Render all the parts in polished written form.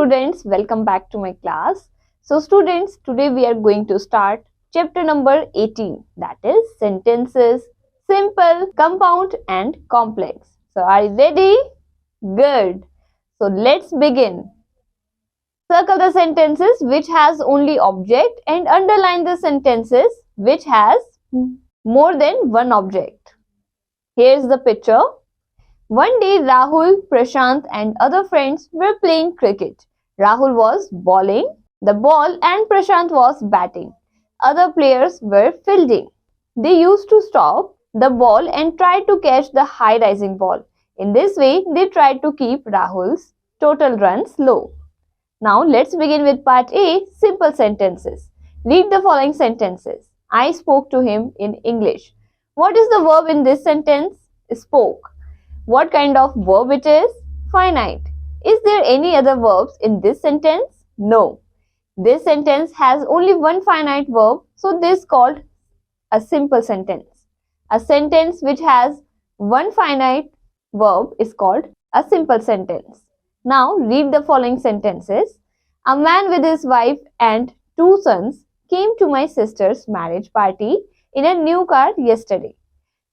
students, welcome back to my class. So students, today we are going to start chapter number 18, that is sentences, simple, compound and complex. So are you ready? Good. So let's begin. Circle the sentences which has only object and underline the sentences which has more than one object. Here's the picture. One day Rahul, Prashant and other friends were playing cricket. Rahul was bowling the ball and Prashant was batting. Other players were fielding. They used to stop the ball and try to catch the high rising ball. In this way, they tried to keep Rahul's total runs low. Now let's begin with part A, simple sentences. Read the following sentences. I spoke to him in English. What is the verb in this sentence? Spoke. What kind of verb it is? Finite. Is there any other verbs in this sentence? No. This sentence has only one finite verb, so this is called a simple sentence. A sentence which has one finite verb is called a simple sentence. Now read the following sentences. A man with his wife and two sons came to my sister's marriage party in a new car yesterday.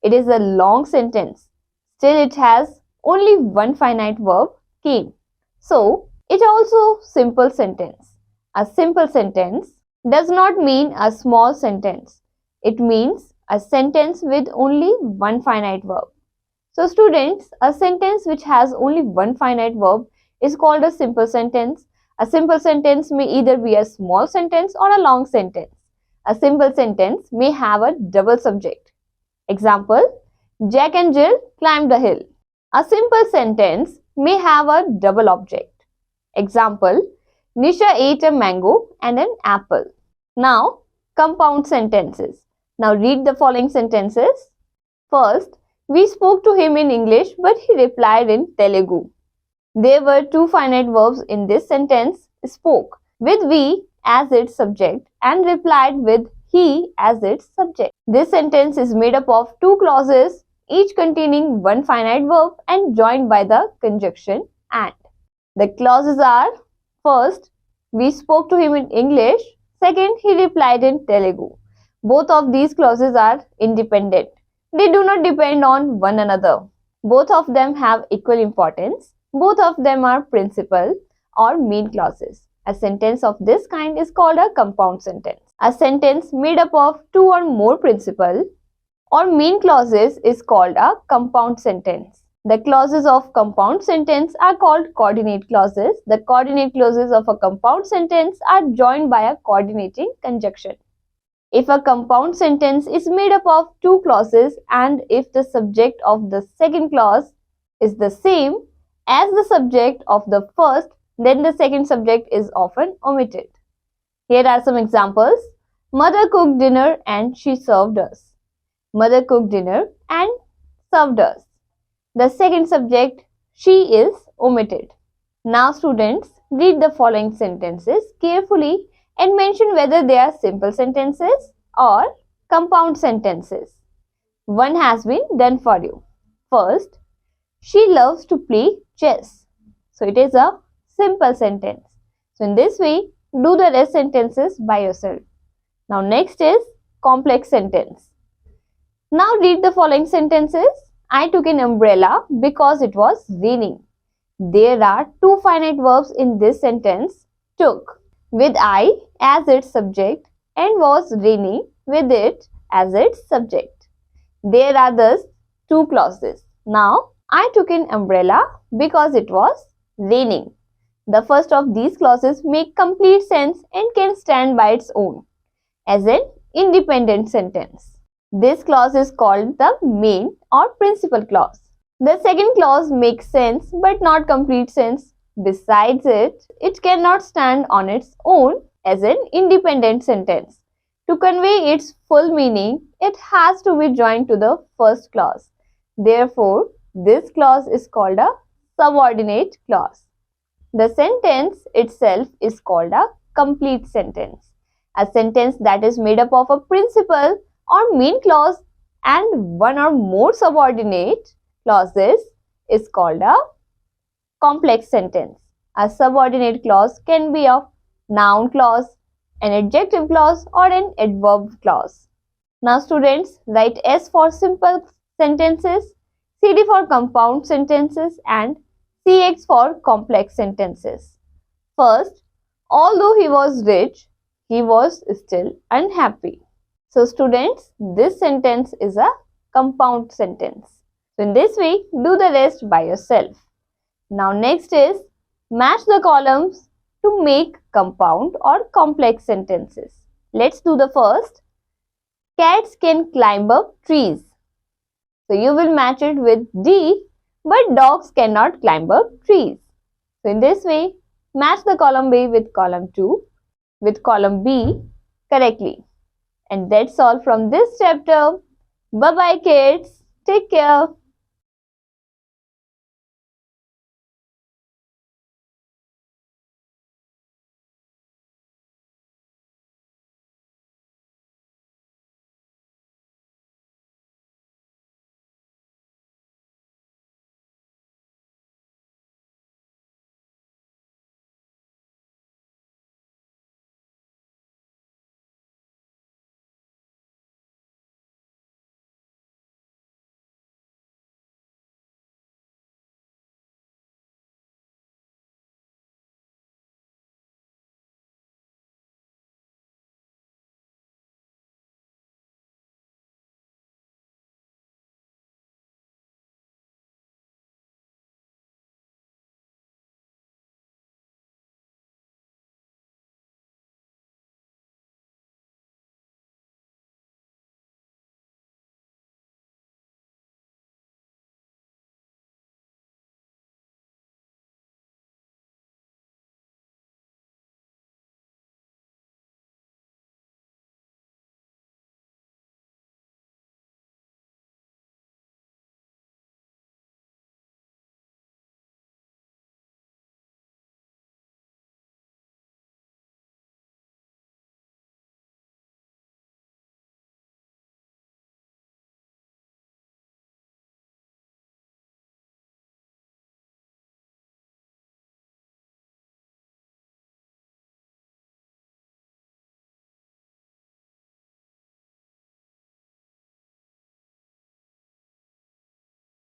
It is a long sentence. Still, it has only one finite verb, came. So, it also simple sentence. A simple sentence does not mean a small sentence. It means a sentence with only one finite verb. So, students, a sentence which has only one finite verb is called a simple sentence. A simple sentence may either be a small sentence or a long sentence. A simple sentence may have a double subject. Example, Jack and Jill climbed a hill. A simple sentence may have a double object. Example, Nisha ate a mango and an apple. Now, compound sentences. Now read the following sentences. First, we spoke to him in English but he replied in Telugu. There were two finite verbs in this sentence, spoke with we as its subject and replied with he as its subject. This sentence is made up of two clauses, each containing one finite verb and joined by the conjunction and. The clauses are, first, we spoke to him in English. Second, he replied in Telugu. Both of these clauses are independent. They do not depend on one another. Both of them have equal importance. Both of them are principal or main clauses. A sentence of this kind is called a compound sentence. A sentence made up of two or more principal or main clauses is called a compound sentence. The clauses of compound sentence are called coordinate clauses. The coordinate clauses of a compound sentence are joined by a coordinating conjunction. If a compound sentence is made up of two clauses and if the subject of the second clause is the same as the subject of the first, then the second subject is often omitted. Here are some examples. Mother cooked dinner and she served us. Mother cooked dinner and served us. The second subject, she, is omitted. Now students, read the following sentences carefully and mention whether they are simple sentences or compound sentences. One has been done for you. First, she loves to play chess. So it is a simple sentence. So in this way, do the rest sentences by yourself. Now next is complex sentence. Now read the following sentences. I took an umbrella because it was raining. There are two finite verbs in this sentence. Took with I as its subject and was raining with it as its subject. There are thus two clauses. Now, I took an umbrella because it was raining. The first of these clauses make complete sense and can stand by its own as an independent sentence. This clause is called the main or principal clause. The second clause makes sense but not complete sense. Besides it cannot stand on its own as an independent sentence. To convey its full meaning, it has to be joined to the first clause. Therefore, this clause is called a subordinate clause. The sentence itself is called a complete sentence. A sentence that is made up of a principal or main clause and one or more subordinate clauses is called a complex sentence. A subordinate clause can be a noun clause, an adjective clause, or an adverb clause. Now students, write S for simple sentences, CD for compound sentences, and CX for complex sentences. First, although he was rich, he was still unhappy. So students, this sentence is a compound sentence. So in this way, do the rest by yourself. Now next is match the columns to make compound or complex sentences. Let's do the first. Cats can climb up trees. So you will match it with D, but dogs cannot climb up trees. So in this way, match the column A with column 2 with column B correctly. And that's all from this chapter. Bye bye kids. Take care.